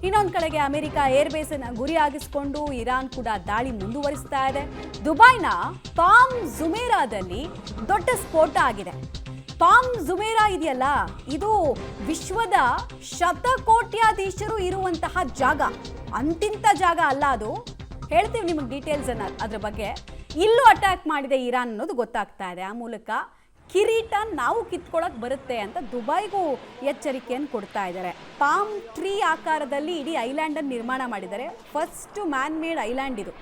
ಇನ್ನೊಂದು ಕಡೆಗೆ America airbase ಅನ್ನು ಗುರಿಯಾಗಿಸಿಕೊಂಡು ಇರಾನ್ ಕೂಡ ದಾಳಿ ಮುಂದುವರಿಸ್ತಾ ಇದೆ. ದುಬೈನ ಪಾಮ್ ಜುಮೇರಾದಲ್ಲಿ ದೊಡ್ಡ ಸ್ಫೋಟ ಆಗಿದೆ. ಪಾಮ್ ಜುಮೇರಾ ಇದೆಯಲ್ಲ, ಇದು ವಿಶ್ವದ ಶತಕೋಟ್ಯಾಧೀಶರು ಇರುವಂತಹ ಜಾಗ. ಅಂತಿಂತ ಜಾಗ ಅಲ್ಲ ಅದು. ಹೇಳ್ತೀವಿ ನಿಮಗೆ ಡೀಟೇಲ್ಸ್ ಅನ್ನ ಅದ್ರ ಬಗ್ಗೆ. ಇಲ್ಲೂ ಅಟ್ಯಾಕ್ ಮಾಡಿದೆ ಇರಾನ್ ಅನ್ನೋದು ಗೊತ್ತಾಗ್ತಾ ಇದೆ. ಆ ಮೂಲಕ ಕಿರೀಟ ನಾವು ಕಿತ್ಕೊಳ್ಳೋಕೆ ಬರುತ್ತೆ ಅಂತ ದುಬೈಗೂ ಎಚ್ಚರಿಕೆಯನ್ನು ಕೊಡ್ತಾ ಇದ್ದಾರೆ. ಪಾಮ್ ಟ್ರೀ ಆಕಾರದಲ್ಲಿ ಇಡೀ ಐಲ್ಯಾಂಡನ್ನು ನಿರ್ಮಾಣ ಮಾಡಿದ್ದಾರೆ. ಫಸ್ಟ್ ಮ್ಯಾನ್ ಮೇಡ್ ಐಲ್ಯಾಂಡ್ ಇದು.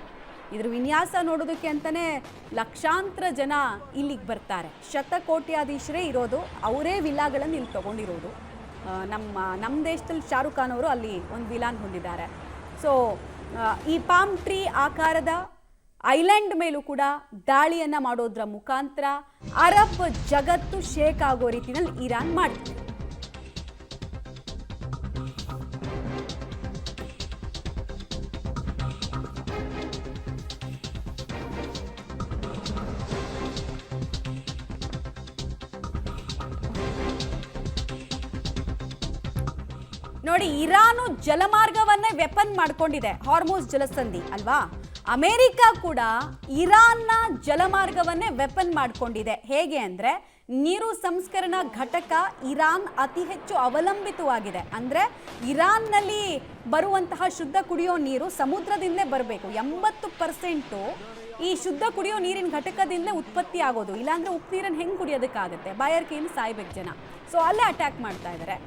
ಇದ್ರ ವಿನ್ಯಾಸ ನೋಡೋದಕ್ಕೆ ಅಂತಲೇ ಲಕ್ಷಾಂತರ ಜನ ಇಲ್ಲಿಗೆ ಬರ್ತಾರೆ. ಶತಕೋಟ್ಯಾಧೀಶರೇ ಇರೋದು, ಅವರೇ ವಿಲ್ಲಾಗಳನ್ನು ಇಲ್ಲಿ ತೊಗೊಂಡಿರೋದು. ನಮ್ಮ ದೇಶದಲ್ಲಿ ಶಾರುಖ್ ಖಾನ್ ಅವರು ಅಲ್ಲಿ ಒಂದು ವಿಲಾನ್ ಹೊಂದಿದ್ದಾರೆ. ಸೊ ಈ ಪಾಮ್ ಟ್ರೀ ಆಕಾರದ ಐಲ್ಯಾಂಡ್ ಮೇಲೂ ಕೂಡ ದಾಳಿಯನ್ನು ಮಾಡೋದ್ರ ಮುಖಾಂತರ ಅರಬ್ ಜಗತ್ತು ಶೇಕ್ ಆಗೋ ರೀತಿಯಲ್ಲಿ ಇರಾನ್ ಮಾಡ್ತಿದೆ. ನೋಡಿ, ಇರಾನು ಜಲಮಾರ್ಗವನ್ನೇ ವೆಪನ್ ಮಾಡ್ಕೊಂಡಿದೆ, ಹಾರ್ಮೋಸ್ ಜಲಸಂಧಿ ಅಲ್ವಾ. ಅಮೆರಿಕ ಕೂಡ ಇರಾನ್ನ ಜಲಮಾರ್ಗವನ್ನೇ ವೆಪನ್ ಮಾಡ್ಕೊಂಡಿದೆ. ಹೇಗೆ ಅಂದರೆ, ನೀರು ಸಂಸ್ಕರಣಾ ಘಟಕ ಇರಾನ್ ಅತಿ ಹೆಚ್ಚು ಅವಲಂಬಿತವಾಗಿದೆ. ಅಂದರೆ ಇರಾನ್ನಲ್ಲಿ ಬರುವಂತಹ ಶುದ್ಧ ಕುಡಿಯೋ ನೀರು ಸಮುದ್ರದಿಂದಲೇ ಬರಬೇಕು. 80% ಈ ಶುದ್ಧ ಕುಡಿಯೋ ನೀರಿನ ಘಟಕದಿಂದಲೇ ಉತ್ಪತ್ತಿ ಆಗೋದು. ಇಲ್ಲಾಂದರೆ ಉಪ್ಪು ನೀರನ್ನು ಹೆಂಗೆ ಕುಡಿಯೋದಕ್ಕಾಗುತ್ತೆ? ಬಾಯಾರಿಕೆಯಿಂದ ಸಾಯ್ಬೇಕು ಜನ. ಸೊ ಅಲ್ಲೇ ಅಟ್ಯಾಕ್ ಮಾಡ್ತಾ ಇದ್ದಾರೆ.